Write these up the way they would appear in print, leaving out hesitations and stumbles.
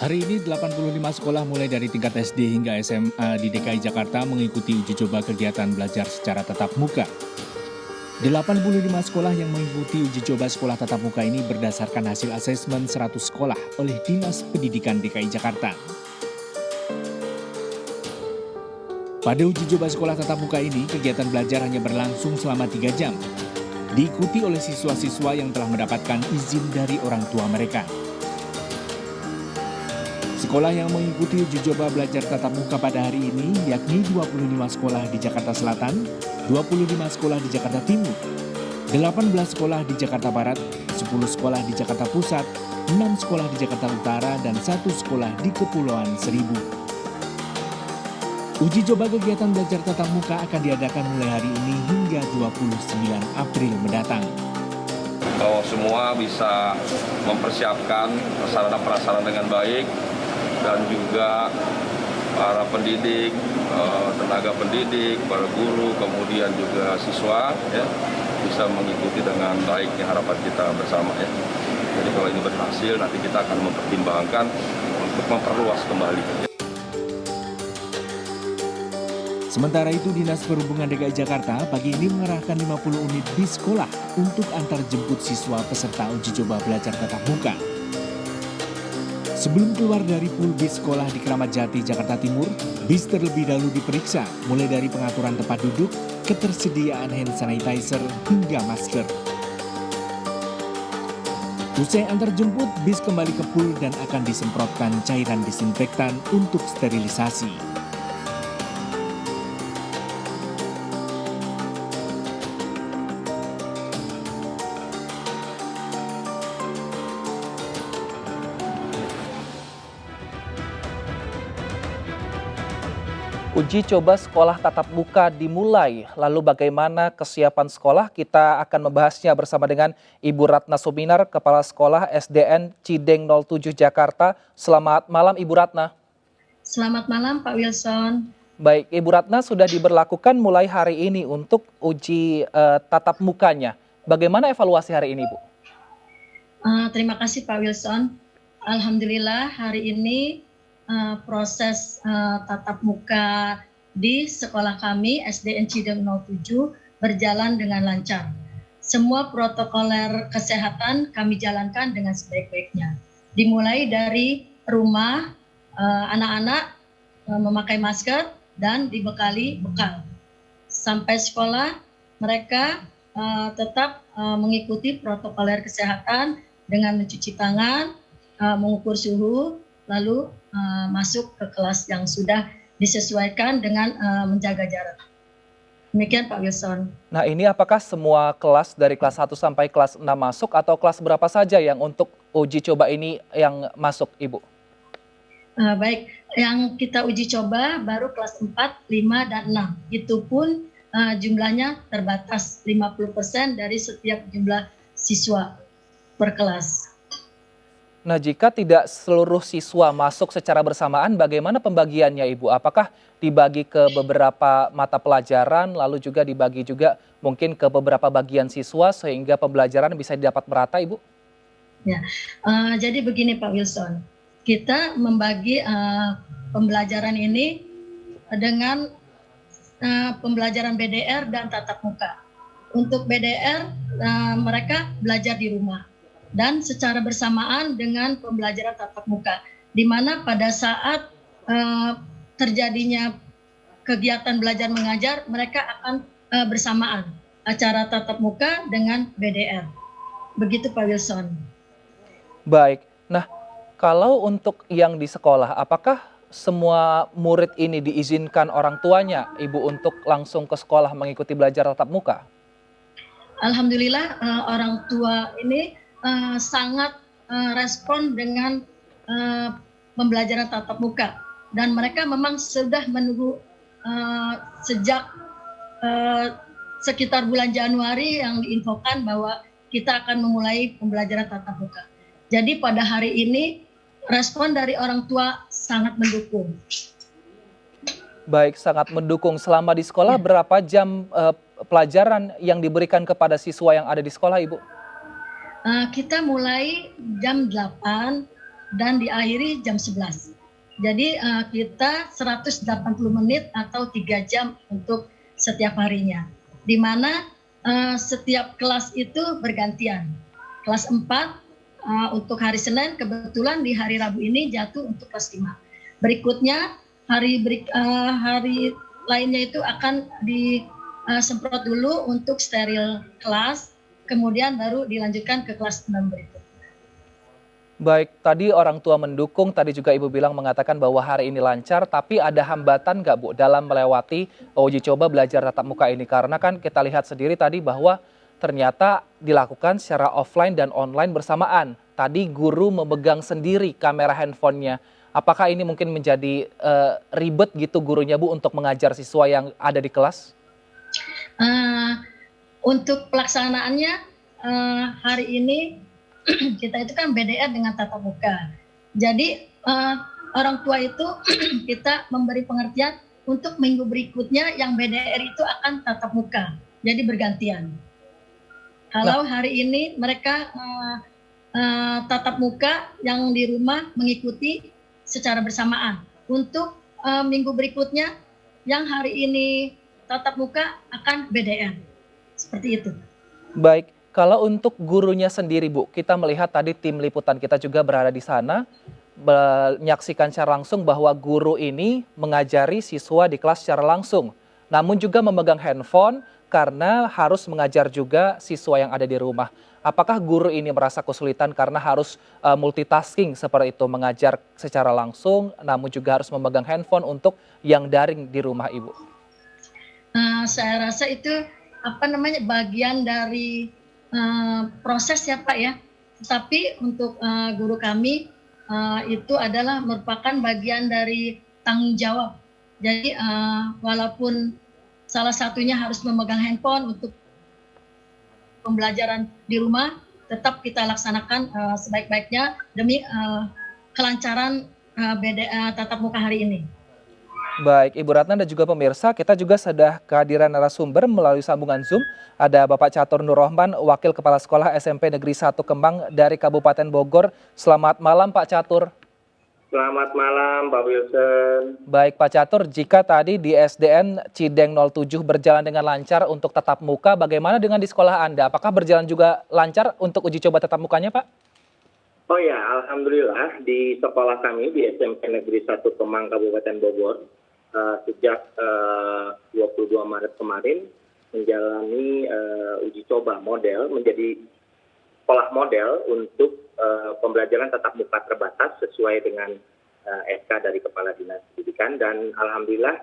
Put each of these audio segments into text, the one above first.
Hari ini 85 sekolah mulai dari tingkat SD hingga SMA di DKI Jakarta mengikuti uji coba kegiatan belajar secara tatap muka. 85 sekolah yang mengikuti uji coba sekolah tatap muka ini berdasarkan hasil asesmen 100 sekolah oleh Dinas Pendidikan DKI Jakarta. Pada uji coba sekolah tatap muka ini, kegiatan belajar hanya berlangsung selama 3 jam. Diikuti oleh siswa-siswa yang telah mendapatkan izin dari orang tua mereka. Sekolah yang mengikuti uji coba belajar tatap muka pada hari ini yakni 25 sekolah di Jakarta Selatan, 25 sekolah di Jakarta Timur, 18 sekolah di Jakarta Barat, 10 sekolah di Jakarta Pusat, 6 sekolah di Jakarta Utara, dan 1 sekolah di Kepulauan Seribu. Uji coba kegiatan belajar tatap muka akan diadakan mulai hari ini hingga 29 April mendatang. Bahwa semua bisa mempersiapkan sarana prasarana dengan baik, dan juga para pendidik, tenaga pendidik, para guru, kemudian juga siswa ya, bisa mengikuti dengan baik ya, harapan kita bersama ya. Jadi kalau ini berhasil nanti kita akan mempertimbangkan untuk memperluas kembali. Sementara itu, Dinas Perhubungan DKI Jakarta pagi ini mengerahkan 50 unit bis sekolah untuk antar jemput siswa peserta uji coba belajar tatap muka. Sebelum keluar dari pool bis sekolah di Kramat Jati, Jakarta Timur, bis terlebih dahulu diperiksa mulai dari pengaturan tempat duduk, ketersediaan hand sanitizer, hingga masker. Usai antar jemput, bis kembali ke pool dan akan disemprotkan cairan disinfektan untuk sterilisasi. Uji coba sekolah tatap muka dimulai, lalu bagaimana kesiapan sekolah? Kita akan membahasnya bersama dengan Ibu Ratna Suminar, Kepala Sekolah SDN Cideng 07 Jakarta. Selamat malam Ibu Ratna. Selamat malam Pak Wilson. Baik, Ibu Ratna, sudah diberlakukan mulai hari ini untuk uji tatap mukanya. Bagaimana evaluasi hari ini, Bu? Terima kasih Pak Wilson. Alhamdulillah hari ini proses tatap muka di sekolah kami SDN Cideng 07 berjalan dengan lancar. Semua protokoler kesehatan kami jalankan dengan sebaik-baiknya. Dimulai dari rumah, anak-anak memakai masker dan dibekali bekal. Sampai sekolah mereka tetap mengikuti protokoler kesehatan dengan mencuci tangan, mengukur suhu, lalu masuk ke kelas yang sudah disesuaikan dengan menjaga jarak. Demikian Pak Wilson. Nah, ini apakah semua kelas dari kelas 1 sampai kelas 6 masuk atau kelas berapa saja yang untuk uji coba ini yang masuk, Ibu? Baik, yang kita uji coba baru kelas 4, 5, dan 6. Itu pun jumlahnya terbatas 50% dari setiap jumlah siswa per kelas. Nah, jika tidak seluruh siswa masuk secara bersamaan, bagaimana pembagiannya, Ibu? Apakah dibagi ke beberapa mata pelajaran, lalu juga dibagi juga mungkin ke beberapa bagian siswa, sehingga pembelajaran bisa didapat merata, Ibu? Ya, jadi begini Pak Wilson, kita membagi pembelajaran ini dengan pembelajaran BDR dan tatap muka. Untuk BDR, mereka belajar di rumah. Dan secara bersamaan dengan pembelajaran tatap muka, di mana pada saat terjadinya kegiatan belajar mengajar, mereka akan bersamaan acara tatap muka dengan BDR. Begitu Pak Wilson. Baik, nah kalau untuk yang di sekolah, apakah semua murid ini diizinkan orang tuanya, Ibu, untuk langsung ke sekolah mengikuti belajar tatap muka? Alhamdulillah orang tua ini sangat respon dengan pembelajaran tatap muka, dan mereka memang sudah menunggu sejak sekitar bulan Januari yang diinfokan bahwa kita akan memulai pembelajaran tatap muka. Jadi pada hari ini respon dari orang tua sangat mendukung. Baik, sangat mendukung. Selama di sekolah berapa jam pelajaran yang diberikan kepada siswa yang ada di sekolah, Ibu? Kita mulai jam 8 dan diakhiri jam 11. Jadi kita 180 menit atau 3 jam untuk setiap harinya. Di mana setiap kelas itu bergantian. Kelas 4 untuk hari Senin, kebetulan di hari Rabu ini jatuh untuk kelas 5. Berikutnya hari lainnya itu akan disemprot dulu untuk steril kelas, kemudian baru dilanjutkan ke kelas 6 berikutnya. Baik, tadi orang tua mendukung, tadi juga Ibu bilang mengatakan bahwa hari ini lancar, tapi ada hambatan nggak Bu dalam melewati uji coba belajar tatap muka ini? Karena kan kita lihat sendiri tadi bahwa ternyata dilakukan secara offline dan online bersamaan. Tadi guru memegang sendiri kamera handphonenya. Apakah ini mungkin menjadi ribet gitu gurunya Bu untuk mengajar siswa yang ada di kelas? Untuk pelaksanaannya hari ini kita itu kan BDR dengan tatap muka. Jadi orang tua itu kita memberi pengertian untuk minggu berikutnya yang BDR itu akan tatap muka. Jadi bergantian. Kalau hari ini mereka tatap muka yang di rumah mengikuti secara bersamaan. Untuk minggu berikutnya yang hari ini tatap muka akan BDR. Seperti itu. Baik. Kalau untuk gurunya sendiri Bu, kita melihat tadi tim liputan kita juga berada di sana, menyaksikan secara langsung bahwa guru ini mengajari siswa di kelas secara langsung. Namun juga memegang handphone karena harus mengajar juga siswa yang ada di rumah. Apakah guru ini merasa kesulitan karena harus multitasking seperti itu, mengajar secara langsung, namun juga harus memegang handphone untuk yang daring di rumah Ibu? Saya rasa itu bagian dari proses ya Pak ya. Tetapi untuk guru kami itu adalah merupakan bagian dari tanggung jawab. Jadi walaupun salah satunya harus memegang handphone untuk pembelajaran di rumah, tetap kita laksanakan sebaik-baiknya demi kelancaran tatap muka hari ini. Baik, Ibu Ratna dan juga pemirsa, kita juga sudah kehadiran narasumber melalui sambungan Zoom. Ada Bapak Catur Nur Rohman, Wakil Kepala Sekolah SMP Negeri 1 Kemang dari Kabupaten Bogor. Selamat malam Pak Catur. Selamat malam Pak Wilson. Baik Pak Catur, jika tadi di SDN Cideng 07 berjalan dengan lancar untuk tatap muka, bagaimana dengan di sekolah Anda? Apakah berjalan juga lancar untuk uji coba tatap mukanya Pak? Oh ya, alhamdulillah di sekolah kami di SMP Negeri 1 Kemang Kabupaten Bogor sejak 22 Maret kemarin menjalani uji coba model menjadi sekolah model untuk pembelajaran tatap muka terbatas sesuai dengan SK dari Kepala Dinas Pendidikan, dan alhamdulillah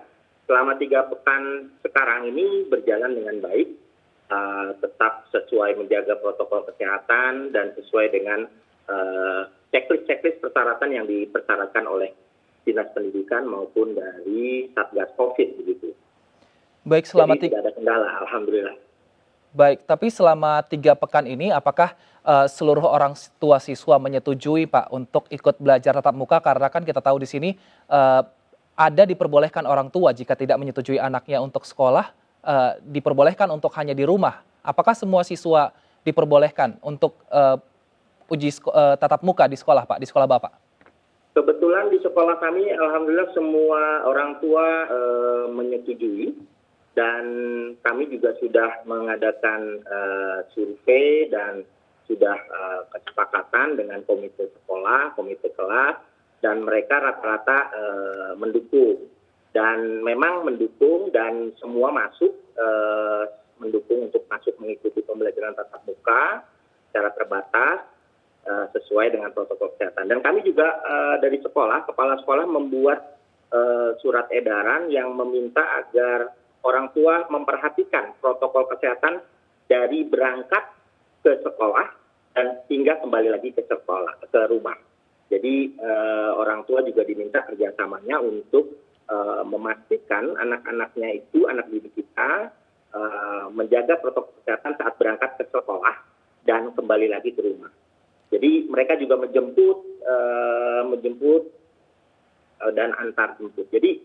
selama 3 pekan sekarang ini berjalan dengan baik, tetap sesuai menjaga protokol kesehatan dan sesuai dengan checklist persyaratan yang dipersyaratkan oleh Dinas Pendidikan maupun dari Satgas COVID begitu. Baik, selama jadi tidak ada kendala, alhamdulillah. Baik, tapi selama 3 pekan ini apakah seluruh orang tua siswa menyetujui Pak untuk ikut belajar tatap muka? Karena kan kita tahu di sini ada diperbolehkan orang tua jika tidak menyetujui anaknya untuk sekolah, diperbolehkan untuk hanya di rumah. Apakah semua siswa diperbolehkan untuk uji tatap muka di sekolah Pak, di sekolah Bapak? Kebetulan di sekolah kami alhamdulillah semua orang tua menyetujui, dan kami juga sudah mengadakan survei dan sudah kesepakatan dengan komite sekolah, komite kelas, dan mereka rata-rata mendukung. Dan memang mendukung dan semua mendukung untuk masuk mengikuti pembelajaran tatap muka secara terbatas sesuai dengan protokol kesehatan. Dan kami juga dari sekolah, kepala sekolah membuat surat edaran yang meminta agar orang tua memperhatikan protokol kesehatan dari berangkat ke sekolah dan hingga kembali lagi ke sekolah, ke rumah. Jadi orang tua juga diminta kerjasamanya untuk memastikan anak-anaknya itu, anak didik kita, menjaga protokol kesehatan saat berangkat ke sekolah dan kembali lagi ke rumah. Jadi mereka juga menjemput dan antar jemput. Jadi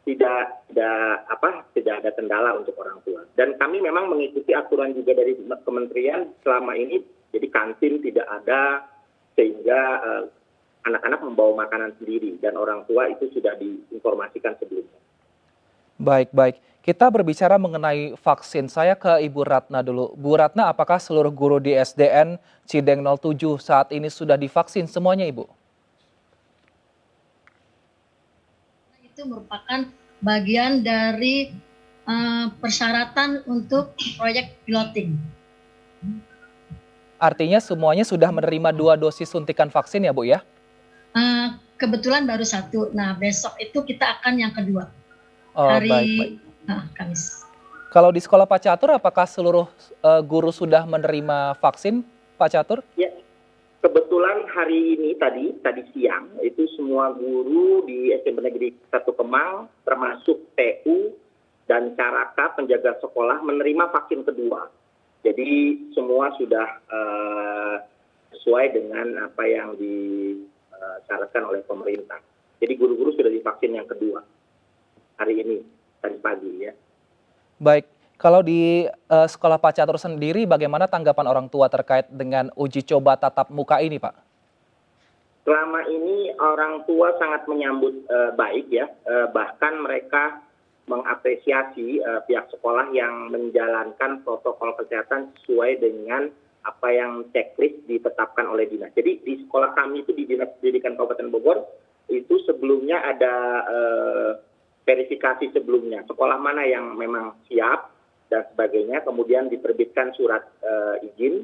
tidak ada kendala untuk orang tua. Dan kami memang mengikuti aturan juga dari kementerian selama ini. Jadi kantin tidak ada, sehingga anak-anak membawa makanan sendiri dan orang tua itu sudah diinformasikan sebelumnya. Baik, baik. Kita berbicara mengenai vaksin. Saya ke Ibu Ratna dulu. Bu Ratna, apakah seluruh guru di SDN Cideng 07 saat ini sudah divaksin semuanya, Ibu? Itu merupakan bagian dari persyaratan untuk proyek piloting. Artinya semuanya sudah menerima 2 dosis suntikan vaksin ya, Bu ya? Kebetulan baru 1. Nah, besok itu kita akan yang kedua. Oh, Hari baik, baik. Kamis. Kalau di sekolah Pak Catur, apakah seluruh guru sudah menerima vaksin, Pak Catur? Ya, kebetulan hari ini tadi siang itu semua guru di SMP Negeri 1 Kemang termasuk TU dan Caraka penjaga sekolah menerima vaksin kedua. Jadi semua sudah sesuai dengan apa yang disyaratkan oleh pemerintah. Jadi guru-guru sudah divaksin yang kedua hari ini tadi pagi ya. Baik, kalau di sekolah Pak Catur sendiri bagaimana tanggapan orang tua terkait dengan uji coba tatap muka ini, Pak? Selama ini orang tua sangat menyambut baik ya, bahkan mereka mengapresiasi pihak sekolah yang menjalankan protokol kesehatan sesuai dengan apa yang checklist ditetapkan oleh dinas. Jadi di sekolah kami itu di Dinas Pendidikan Kabupaten Bogor itu sebelumnya ada verifikasi sebelumnya, sekolah mana yang memang siap dan sebagainya, kemudian diterbitkan surat izin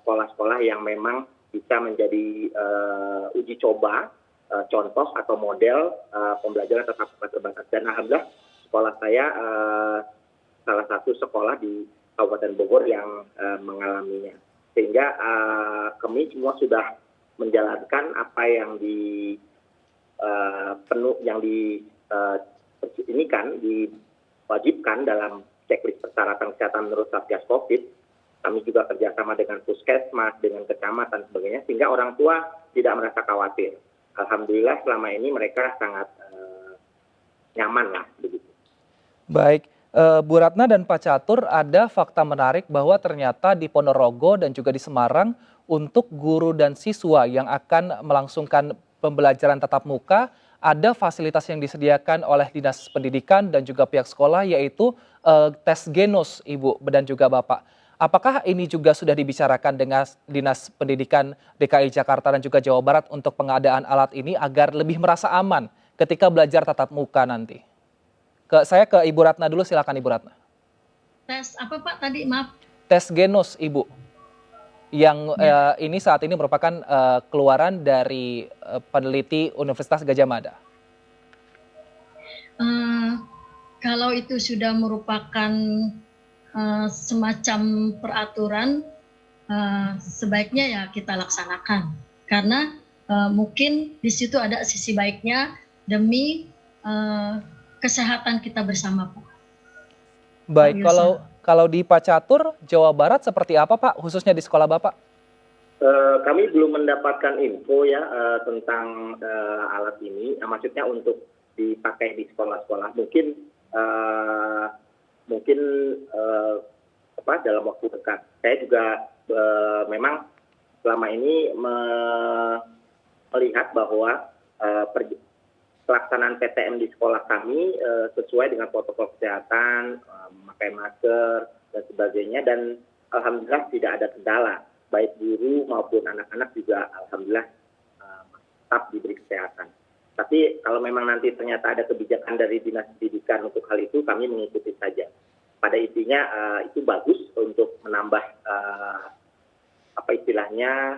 sekolah-sekolah yang memang bisa menjadi uji coba, contoh atau model pembelajaran tatap muka terbatas. Dan alhamdulillah sekolah saya salah satu sekolah di Kabupaten Bogor yang mengalaminya. Sehingga kami semua sudah menjalankan apa yang diwajibkan dalam checklist persyaratan kesehatan menurut Satgas Covid. Kami juga kerjasama dengan puskesmas, dengan kecamatan sebagainya, sehingga orang tua tidak merasa khawatir. Alhamdulillah selama ini mereka sangat nyaman lah begitu. Baik, Bu Ratna dan Pak Catur, ada fakta menarik bahwa ternyata di Ponorogo dan juga di Semarang untuk guru dan siswa yang akan melangsungkan pembelajaran tatap muka, ada fasilitas yang disediakan oleh Dinas Pendidikan dan juga pihak sekolah, yaitu tes genos, Ibu dan juga Bapak. Apakah ini juga sudah dibicarakan dengan Dinas Pendidikan DKI Jakarta dan juga Jawa Barat untuk pengadaan alat ini agar lebih merasa aman ketika belajar tatap muka nanti? Saya ke Ibu Ratna dulu, silakan Ibu Ratna. Tes apa Pak tadi, maaf? Tes genos, Ibu. Yang ini saat ini merupakan keluaran dari peneliti Universitas Gadjah Mada. Kalau itu sudah merupakan semacam peraturan, sebaiknya ya kita laksanakan. Karena mungkin di situ ada sisi baiknya demi kesehatan kita bersama, Pak. Baik, kalau di Pak Catur, Jawa Barat seperti apa, Pak, khususnya di sekolah Bapak? Kami belum mendapatkan info ya tentang alat ini. Maksudnya untuk dipakai di sekolah-sekolah. Mungkin dalam waktu dekat. Saya juga memang selama ini melihat bahwa pelaksanaan PTM di sekolah kami sesuai dengan protokol kesehatan, memakai masker dan sebagainya, dan alhamdulillah tidak ada kendala, baik guru maupun anak-anak juga alhamdulillah tetap diberi kesehatan. Tapi kalau memang nanti ternyata ada kebijakan dari Dinas Pendidikan untuk hal itu, kami mengikuti saja. Pada intinya itu bagus untuk menambah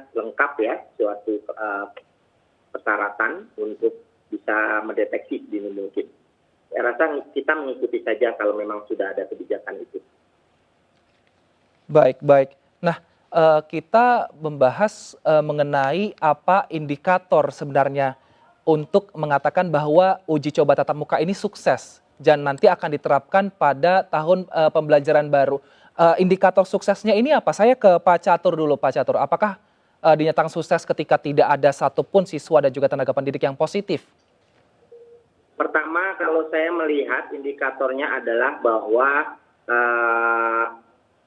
lengkap ya suatu persyaratan untuk bisa mendeteksi dini mungkin. Saya rasa kita mengikuti saja kalau memang sudah ada kebijakan itu. Baik, baik. Nah, kita membahas mengenai apa indikator sebenarnya untuk mengatakan bahwa uji coba tatap muka ini sukses dan nanti akan diterapkan pada tahun pembelajaran baru. Indikator suksesnya ini apa? Saya ke Pak Catur dulu, Pak Catur. Apakah dinyatakan sukses ketika tidak ada satupun siswa dan juga tenaga pendidik yang positif? Pertama, kalau saya melihat indikatornya adalah bahwa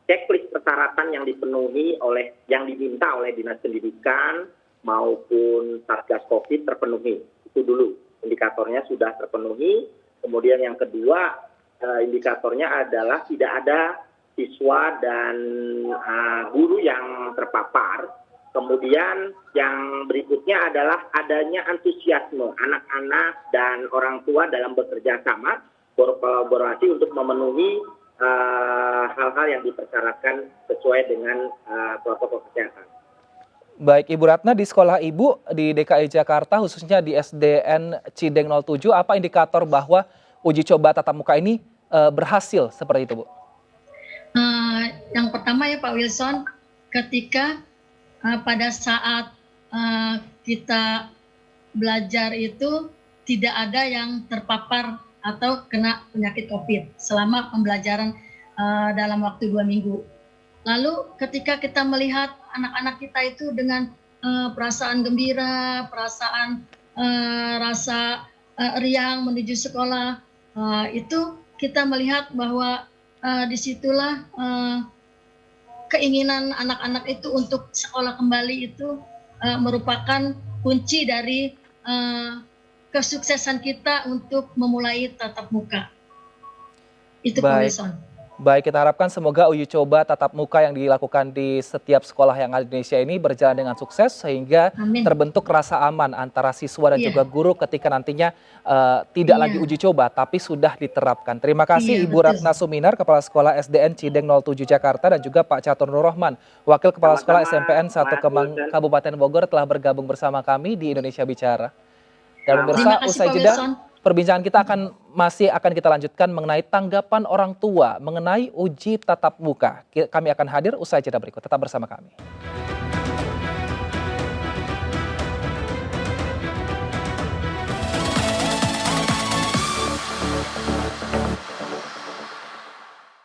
checklist persyaratan yang dipenuhi yang diminta oleh Dinas Pendidikan maupun Satgas Covid terpenuhi. Itu dulu, indikatornya sudah terpenuhi. Kemudian yang kedua, indikatornya adalah tidak ada siswa dan guru yang terpapar. Kemudian yang berikutnya adalah adanya antusiasme anak-anak dan orang tua dalam bekerja sama, berkolaborasi untuk memenuhi hal-hal yang dipersyaratkan sesuai dengan protokol kesehatan. Baik, Ibu Ratna, di sekolah Ibu di DKI Jakarta, khususnya di SDN Cideng 07, apa indikator bahwa uji coba tatap muka ini berhasil seperti itu, Bu? Yang pertama ya Pak Wilson, ketika pada saat kita belajar itu tidak ada yang terpapar atau kena penyakit COVID selama pembelajaran dalam waktu 2 minggu. Lalu ketika kita melihat anak-anak kita itu dengan perasaan gembira, perasaan rasa riang menuju sekolah, itu kita melihat bahwa disitulah keinginan anak-anak itu untuk sekolah kembali itu merupakan kunci dari kesuksesan kita untuk memulai tatap muka. Itu Pak Wilson. Baik, kita harapkan semoga uji coba tatap muka yang dilakukan di setiap sekolah yang ada di Indonesia ini berjalan dengan sukses sehingga terbentuk rasa aman antara siswa dan juga guru ketika nantinya tidak lagi uji coba tapi sudah diterapkan. Terima kasih Ibu Ratna Suminar, Kepala Sekolah SDN Cideng 07 Jakarta, dan juga Pak Catur Nur Rahman, Wakil Kepala Sekolah SMPN 1 Kemang Kabupaten Bogor, telah bergabung bersama kami di Indonesia Bicara. Dan pemirsa, usai jeda, perbincangan kita masih akan kita lanjutkan mengenai tanggapan orang tua mengenai uji tatap muka. Kami akan hadir usai jeda berikut. Tetap bersama kami.